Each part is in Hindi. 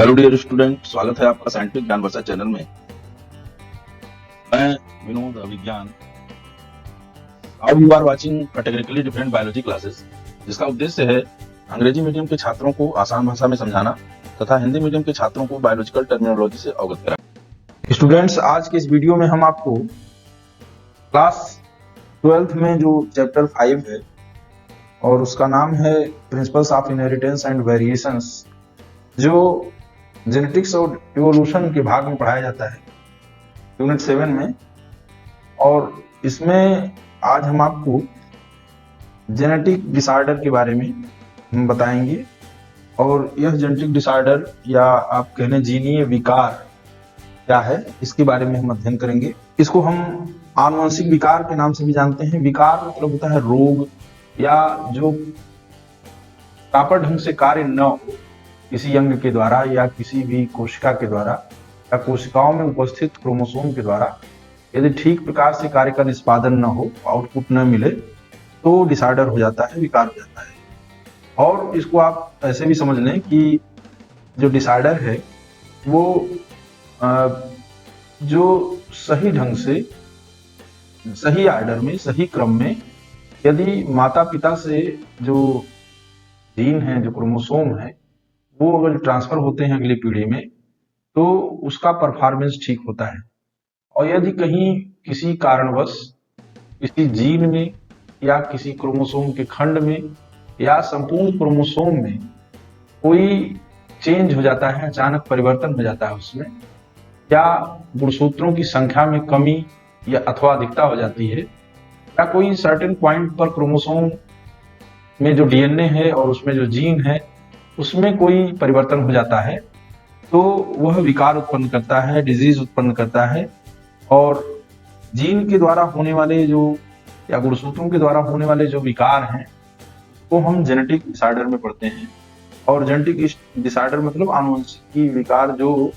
हेलो डियर स्टूडेंट, स्वागत है आपका साइंटिफिक ज्ञान वर्षा चैनल में। मैं विनोद विज्ञान। अब you are watching categorically different biology classes, जिसका उद्देश्य है अंग्रेजी मीडियम के छात्रों को आसान भाषा में समझाना तथा हिंदी मीडियम के छात्रों को बायोलॉजिकल टर्मिनोलॉजी से अवगत कराना। स्टूडेंट्स, आज के इस वीडियो में हम आपको क्लास 12th में जो चैप्टर 5 है और उसका नाम है principles of inheritance and variations, जो जेनेटिक्स और इवोल्यूशन के भाग में पढ़ाया जाता है यूनिट 7 में। और इसमें आज हम आपको जेनेटिक डिसऑर्डर के बारे में हम बताएंगे, और यह जेनेटिक डिसऑर्डर या आप कहने जीनीय विकार क्या है, इसके बारे में हम अध्ययन करेंगे। इसको हम आनुवंशिक विकार के नाम से भी जानते हैं। विकार मतलब होता है रोग या जो प्रॉपर ढंग से कार्य न हो किसी अंग के द्वारा या किसी भी कोशिका के द्वारा या कोशिकाओं में उपस्थित क्रोमोसोम के द्वारा यदि ठीक प्रकार से कार्य का निष्पादन न हो, आउटपुट न मिले, तो डिसऑर्डर हो जाता है, विकार हो जाता है। और इसको आप ऐसे भी समझ लें कि जो डिसऑर्डर है वो जो सही ढंग से सही ऑर्डर में सही क्रम में यदि माता पिता से जो जीन है, जो क्रोमोसोम है, वो अगर ट्रांसफर होते हैं अगली पीढ़ी में, तो उसका परफॉर्मेंस ठीक होता है। और यदि कहीं किसी कारणवश किसी जीन में या किसी क्रोमोसोम के खंड में या संपूर्ण क्रोमोसोम में कोई चेंज हो जाता है, अचानक परिवर्तन हो जाता है उसमें, या गुणसूत्रों की संख्या में कमी या अथवा अधिकता हो जाती है, या कोई सर्टेन पॉइंट पर क्रोमोसोम में जो डीएनए है और उसमें जो जीन है उसमें कोई परिवर्तन हो जाता है, तो वह विकार उत्पन्न करता है, डिजीज उत्पन्न करता है। और जीन के द्वारा होने वाले जो या गुणसूत्रों के द्वारा होने वाले जो विकार हैं वो हम जेनेटिक डिसऑर्डर में पढ़ते हैं। और जेनेटिक डिसऑर्डर मतलब आनुवंशिक विकार, जो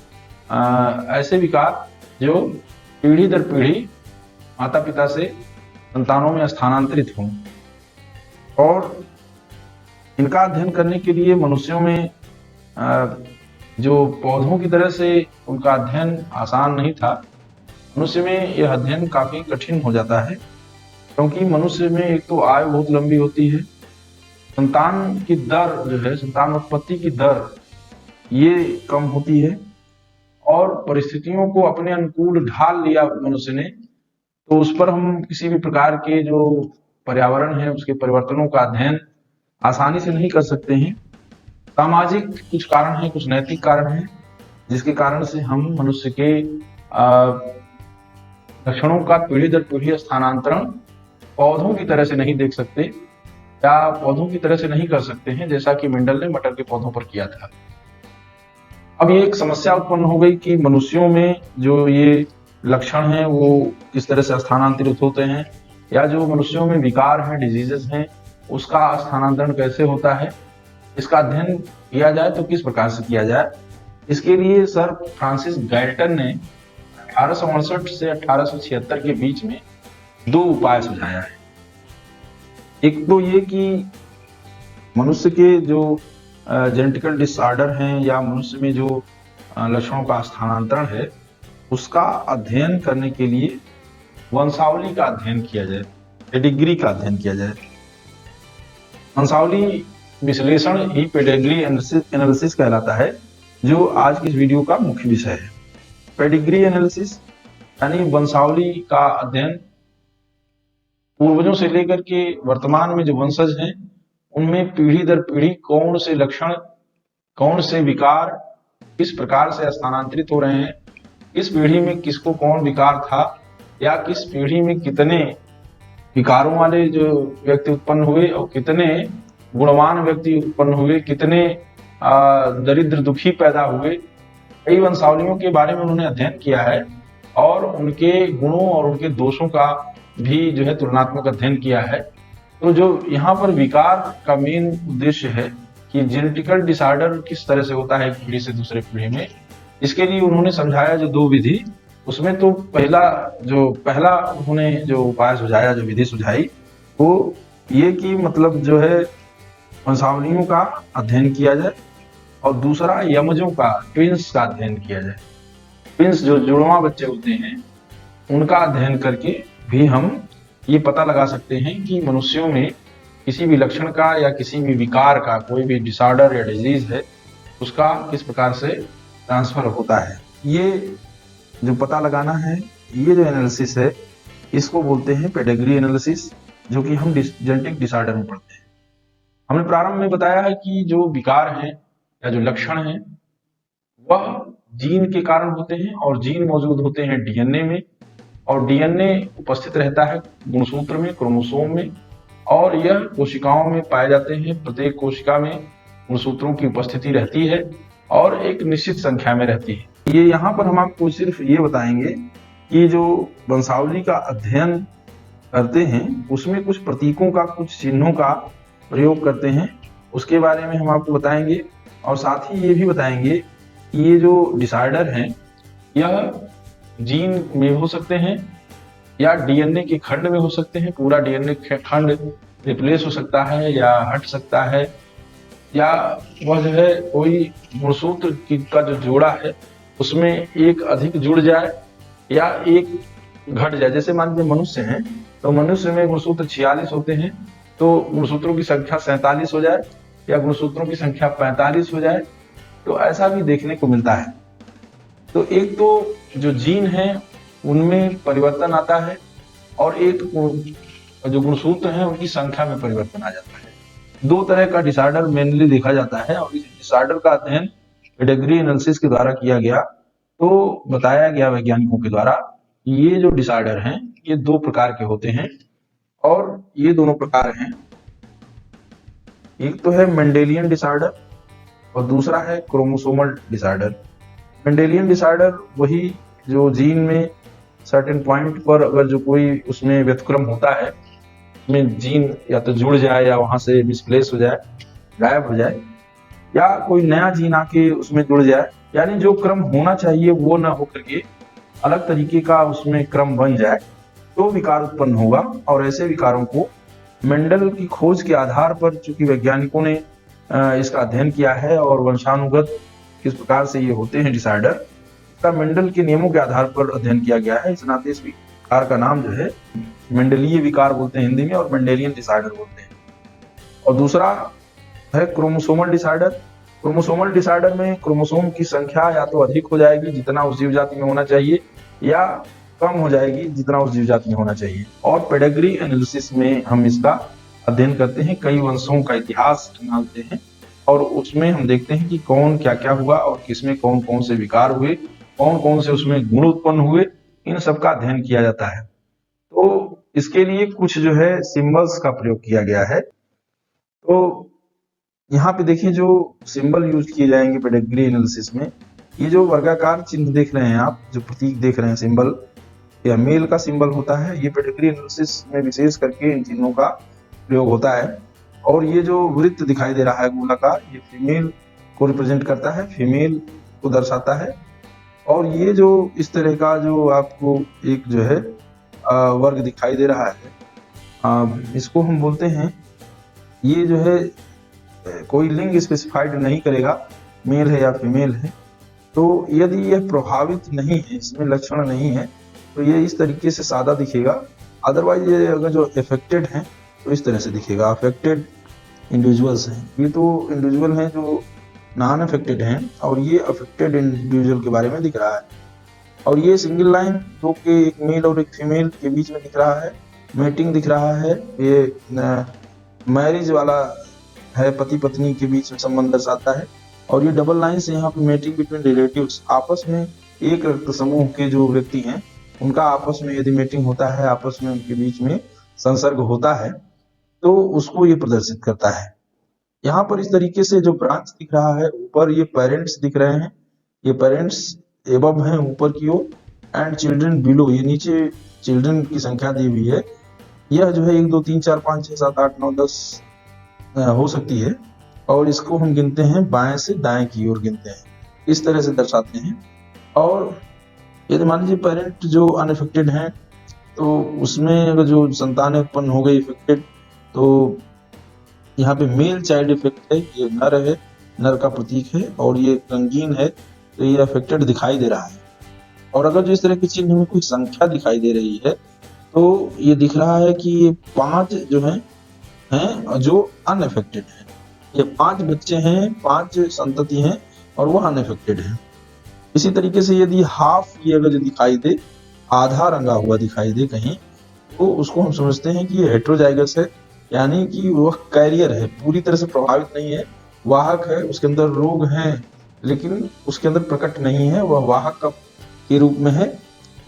ऐसे विकार जो पीढ़ी दर पीढ़ी माता पिता से संतानों में स्थानांतरित हों। और इनका अध्ययन करने के लिए मनुष्यों में जो पौधों की तरह से उनका अध्ययन आसान नहीं था, मनुष्य में यह अध्ययन काफी कठिन हो जाता है, क्योंकि मनुष्य में एक तो आयु बहुत लंबी होती है, संतान की दर जो है, संतान उत्पत्ति की दर ये कम होती है, और परिस्थितियों को अपने अनुकूल ढाल लिया मनुष्य ने, तो उस पर हम किसी भी प्रकार के जो पर्यावरण है उसके परिवर्तनों का अध्ययन आसानी से नहीं कर सकते हैं। सामाजिक कुछ कारण हैं, कुछ नैतिक कारण हैं, जिसके कारण से हम मनुष्य के लक्षणों का पीढ़ी दर पीढ़ी स्थानांतरण पौधों की तरह से नहीं देख सकते या पौधों की तरह से नहीं कर सकते हैं, जैसा कि मेंडल ने मटर के पौधों पर किया था। अब ये एक समस्या उत्पन्न हो गई कि मनुष्यों में जो ये लक्षण हैं वो किस तरह से स्थानांतरित होते हैं, या जो मनुष्यों में विकार हैं, डिजीजेस हैं, उसका स्थानांतरण कैसे होता है, इसका अध्ययन किया जाए तो किस प्रकार से किया जाए। इसके लिए सर फ्रांसिस गैल्टन ने 1868 से 1876 के बीच में 2 उपाय सुझाया है। एक तो ये कि मनुष्य के जो जेनेटिकल डिसऑर्डर हैं या मनुष्य में जो लक्षणों का स्थानांतरण है उसका अध्ययन करने के लिए वंशावली का अध्ययन किया जाए, पेडिग्री का अध्ययन किया जाए। वंशावली विश्लेषण ही पेडिग्री एनालिसिस कहलाता है, जो आज की इस वीडियो का मुख्य विषय है। पेडिग्री एनालिसिस यानी वंशावली का अध्ययन पूर्वजों से लेकर के वर्तमान में जो वंशज हैं उनमें पीढ़ी दर पीढ़ी कौन से लक्षण, कौन से विकार किस प्रकार से स्थानांतरित हो रहे हैं, किस पीढ़ी में किसको कौन विकार था, या किस पीढ़ी में कितने विकारों वाले जो व्यक्ति उत्पन्न हुए और कितने गुणवान व्यक्ति उत्पन्न हुए, कितने दरिद्र दुखी पैदा हुए। कई वंशावलियों के बारे में उन्होंने अध्ययन किया है और उनके गुणों और उनके दोषों का भी जो है तुलनात्मक अध्ययन किया है। तो जो यहाँ पर विकार का मेन उद्देश्य है कि जेनेटिकल डिसऑर्डर किस तरह से होता है एक पीढ़ी से दूसरे पीढ़ी में, इसके लिए उन्होंने समझाया जो 2 विधि। उसमें तो पहला उन्होंने जो उपाय सुझाया, जो विधि सुझाई, वो ये कि मतलब जो है वंशावलियों का अध्ययन किया जाए और दूसरा यमजों का, ट्विंस का अध्ययन किया जाए। ट्विंस जो जुड़वा बच्चे होते हैं उनका अध्ययन करके भी हम ये पता लगा सकते हैं कि मनुष्यों में किसी भी लक्षण का या किसी भी विकार का, कोई भी डिसऑर्डर या डिजीज है, उसका किस प्रकार से ट्रांसफर होता है। ये जो पता लगाना है, ये जो एनालिसिस है, इसको बोलते हैं पेडिग्री एनालिसिस, जो कि हम जेनेटिक डिसऑर्डर में पढ़ते हैं। हमने प्रारंभ में बताया है कि जो विकार हैं या जो लक्षण हैं वह जीन के कारण होते हैं, और जीन मौजूद होते हैं डीएनए में, और डीएनए उपस्थित रहता है गुणसूत्र में, क्रोमोसोम में, और यह कोशिकाओं में पाए जाते हैं। प्रत्येक कोशिका में गुणसूत्रों की उपस्थिति रहती है और एक निश्चित संख्या में रहती है। ये यहाँ पर हम आपको सिर्फ ये बताएंगे कि जो वंशावली का अध्ययन करते हैं उसमें कुछ प्रतीकों का, कुछ चिन्हों का प्रयोग करते हैं, उसके बारे में हम आपको बताएंगे। और साथ ही ये भी बताएंगे कि ये जो डिसऑर्डर हैं यह जीन में हो सकते हैं या डीएनए के खंड में हो सकते हैं। पूरा डीएनए खंड रिप्लेस हो सकता है या हट सकता है, या वह जो है कोई गुणसूत्र का जो जोड़ा है उसमें एक अधिक जुड़ जाए या एक घट जाए। जैसे मान लीजिए मनुष्य हैं तो मनुष्य में गुणसूत्र 46 होते हैं, तो गुणसूत्रों की संख्या 47 हो जाए या गुणसूत्रों की संख्या 45 हो जाए, तो ऐसा भी देखने को मिलता है। तो एक तो जो जीन है उनमें परिवर्तन आता है, और एक जो गुणसूत्र हैं उनकी संख्या में परिवर्तन आ जाता है। दो तरह का डिसऑर्डर मेनली देखा जाता है, और इस डिसऑर्डर का अध्ययन पेडिग्री एनालिसिस के द्वारा किया गया। तो बताया गया वैज्ञानिकों के द्वारा कि ये जो डिसऑर्डर हैं ये दो प्रकार के होते हैं, और ये दोनों प्रकार हैं, एक तो है मेंडेलियन डिसऑर्डर और दूसरा है क्रोमोसोमल डिसऑर्डर। मेंडेलियन डिसऑर्डर वही जो जीन में सर्टेन पॉइंट पर अगर जो कोई उसमें व्यतिक्रम होता है, उसमें जीन या तो जुड़ जाए या वहां से मिसप्लेस हो जाए, गायब हो जाए, या कोई नया जीन आके उसमें जुड़ जाए, यानी जो क्रम होना चाहिए वो ना होकर के अलग तरीके का उसमें क्रम बन जाए, तो विकार उत्पन्न होगा। और ऐसे विकारों को मेंडल की खोज के आधार पर, चूंकि वैज्ञानिकों ने इसका अध्ययन किया है और वंशानुगत किस प्रकार से ये होते हैं डिसऑर्डर, इसका मेंडल के नियमों के आधार पर अध्ययन किया गया है। इस नाते इस विकार का नाम जो है मेंडलीय विकार बोलते हैं हिंदी में, और मेंडेलियन डिसऑर्डर बोलते हैं। और दूसरा है क्रोमोसोमल डिसऑर्डर। क्रोमोसोमल डिसऑर्डर में क्रोमोसोम की संख्या या तो अधिक हो जाएगी जितना उस जीव जाति में होना चाहिए, या कम हो जाएगी जितना उस जीव जाति में होना चाहिए। और पेडिग्री एनालिसिस में हम इसका अध्ययन करते हैं, कई वंशों का इतिहास निकालते हैं, और उसमें हम देखते हैं कि कौन क्या क्या हुआ और किसमें कौन कौन से विकार हुए, कौन कौन से उसमें गुण उत्पन्न हुए, इन सब का अध्ययन किया जाता है। तो इसके लिए कुछ जो है सिंबल्स का प्रयोग किया गया है। तो यहाँ पे देखिए जो सिंबल यूज किए जाएंगे पेडिग्री एनालिसिस में, ये जो वर्गाकार चिन्ह देख रहे हैं आप, जो प्रतीक देख रहे हैं सिंबल, या मेल का सिंबल होता है। ये पेडिग्री एनालिसिस में विशेष करके इन चिन्हों का प्रयोग होता है। और ये जो वृत्त दिखाई दे रहा है गोलाकार, ये फीमेल को रिप्रेजेंट करता है, फीमेल को दर्शाता है। और ये जो इस तरह का जो आपको एक जो है वर्ग दिखाई दे रहा है, इसको हम बोलते हैं, ये जो है कोई लिंग स्पेसिफाइड नहीं करेगा, मेल है या फीमेल है। तो यदि यह प्रभावित नहीं है, इसमें लक्षण नहीं है, तो ये इस तरीके से सादा दिखेगा। अदरवाइज ये अगर जो अफेक्टेड हैं तो इस तरह से दिखेगा। अफेक्टेड इंडिविजुअल्स हैं, ये तो इंडिविजुअल हैं जो नॉन अफेक्टेड हैं, और ये अफेक्टेड इंडिविजुअल के बारे में दिख रहा है। और ये सिंगल लाइन दो के, एक मेल और एक फीमेल के बीच में दिख रहा है, मेटिंग दिख रहा है, ये मैरिज वाला है, पति पत्नी के बीच में संबंध दर्शाता है। और ये डबल लाइन से यहाँ पे मेटिंग बिटवीन रिलेटिव्स, आपस में एक रक्त समूह के जो व्यक्ति हैं उनका आपस में यदि मेटिंग होता है, आपस में उनके बीच में संसर्ग होता है, तो उसको ये प्रदर्शित करता है। यहाँ पर इस तरीके से जो ब्रांच दिख रहा है, ऊपर ये पेरेंट्स दिख रहे हैं, ये पेरेंट्स एबव हैं ऊपर की ओर, एंड चिल्ड्रन बिलो, ये नीचे चिल्ड्रन की संख्या दी हुई है। यह जो है 1 2 3 4 5 6 7 8 9 10 हो सकती है, और इसको हम गिनते हैं बाएं से दाएं की ओर गिनते हैं, इस तरह से दर्शाते हैं। और यदि मान लीजिए पेरेंट जो अनअफेक्टेड हैं, तो उसमें अगर जो संतान उत्पन्न हो गई इफेक्टेड, तो यहाँ पे मेल चाइल्ड इफेक्ट है, ये नर है, नर का प्रतीक है और ये रंगीन है, तो ये अफेक्टेड दिखाई दे रहा है। और अगर जो इस तरह के चिन्ह में कोई संख्या दिखाई दे रही है तो ये दिख रहा है कि ये 5 जो हैं जो अनअफेक्टेड है। ये 5 बच्चे हैं, 5 संतति हैं और वो अनअफेक्टेड है। इसी तरीके से यदि हाफ ये अगर जो दिखाई दे, आधा रंगा हुआ दिखाई दे कहीं, तो उसको हम समझते हैं कि ये हेटेरोजाइगस है, यानी कि वह कैरियर है, पूरी तरह से प्रभावित नहीं है, वाहक है, उसके अंदर रोग हैं लेकिन उसके अंदर प्रकट नहीं है, वह वाहक के रूप में है।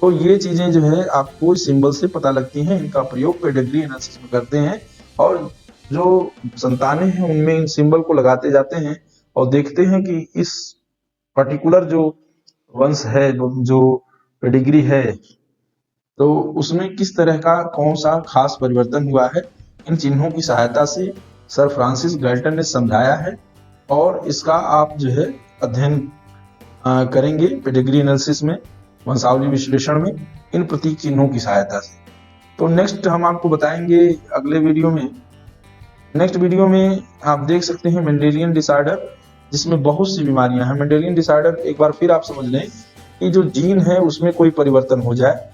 तो ये चीजें जो है आपको सिंबल से पता लगती हैं, इनका प्रयोग पेडिग्री एनालिसिस में करते हैं और जो संतानें हैं उनमें इन सिंबल को लगाते जाते हैं और देखते हैं कि इस पर्टिकुलर जो वंश है, जो पेडिग्री है, तो उसमें किस तरह का कौन सा खास परिवर्तन हुआ है। इन चिन्हों की सहायता से सर फ्रांसिस गैल्टन ने समझाया है और इसका आप जो है अध्ययन करेंगे पेडिग्री एनालिसिस में, वंशावली विश्लेषण में, इन प्रतीक चिन्हों की सहायता से। तो नेक्स्ट हम आपको बताएंगे अगले वीडियो में। नेक्स्ट वीडियो में आप देख सकते हैं मेंडेलियन डिसऑर्डर, जिसमें बहुत सी बीमारियां हैं। मेंडेलियन डिसऑर्डर एक बार फिर आप समझ लें कि जो जीन है उसमें कोई परिवर्तन हो जाए,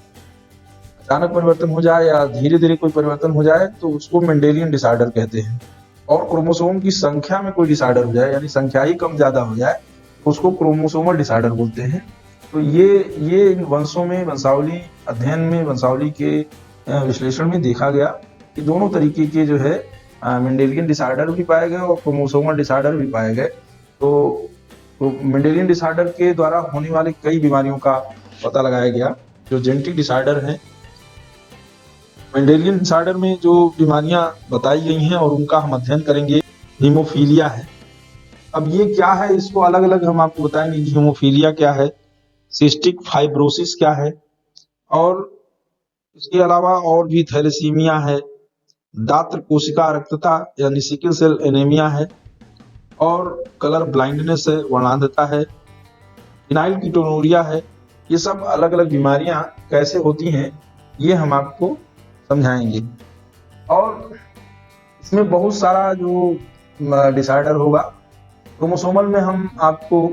अचानक परिवर्तन हो जाए या धीरे धीरे कोई परिवर्तन हो जाए तो उसको मेंडेलियन डिसऑर्डर कहते हैं। और क्रोमोसोम की संख्या में कोई डिसऑर्डर हो जाए, यानी संख्या ही कम ज्यादा हो जाए, तो उसको क्रोमोसोमल डिसऑर्डर बोलते हैं। तो ये इन वंशों में, वंशावली अध्ययन में, वंशावली के विश्लेषण में देखा गया कि दोनों तरीके के जो है मेंडेलियन डिसऑर्डर भी पाए गए और क्रोमोसोमल डिसऑर्डर भी पाए गए। तो मेंडेलियन डिसऑर्डर के द्वारा होने वाले कई बीमारियों का पता लगाया गया। जो जेनेटिक डिसऑर्डर है, मेंडेलियन डिसऑर्डर में जो बीमारियां बताई गई हैं और उनका हम अध्ययन करेंगे, हीमोफीलिया है। अब ये क्या है, इसको अलग अलग हम आपको बताएंगे कि हीमोफीलिया क्या है, सिस्टिक फाइब्रोसिस क्या है, और इसके अलावा और भी थैलेसीमिया है, दात्र कोशिका रक्तता यानी सिकल सेल एनीमिया है, और कलर ब्लाइंडनेस है, वर्णांधता है, फिनाइल कीटोनुरिया है। ये सब अलग अलग बीमारियां कैसे होती हैं ये हम आपको समझाएंगे। और इसमें बहुत सारा जो डिसऑर्डर होगा। क्रोमोसोमल में हम आपको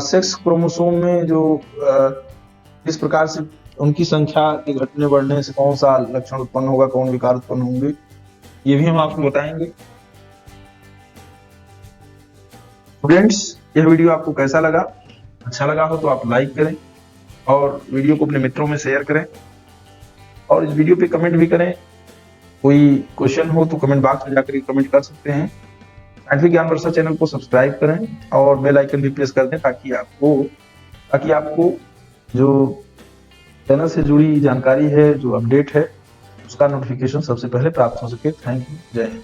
सेक्स क्रोमोसोम में जो इस प्रकार से उनकी संख्या के घटने बढ़ने से कौन सा लक्षण उत्पन्न होगा, कौन विकार उत्पन्न होंगे, ये भी हम आपको बताएंगे। स्टूडेंट्स, यह वीडियो आपको कैसा लगा? अच्छा लगा हो तो आप लाइक करें और वीडियो को अपने मित्रों में शेयर करें और इस वीडियो पे कमेंट भी करें। कोई क्वेश्चन हो तो कमेंट बॉक्स में जाकर कमेंट कर सकते हैं। साइंटिफिक ज्ञान वर्षा चैनल को सब्सक्राइब करें और बेल आइकन भी प्रेस कर दें ताकि आपको जो चैनल से जुड़ी जानकारी है, जो अपडेट है, उसका नोटिफिकेशन सबसे पहले प्राप्त हो सके। Thank you. जय हिंद।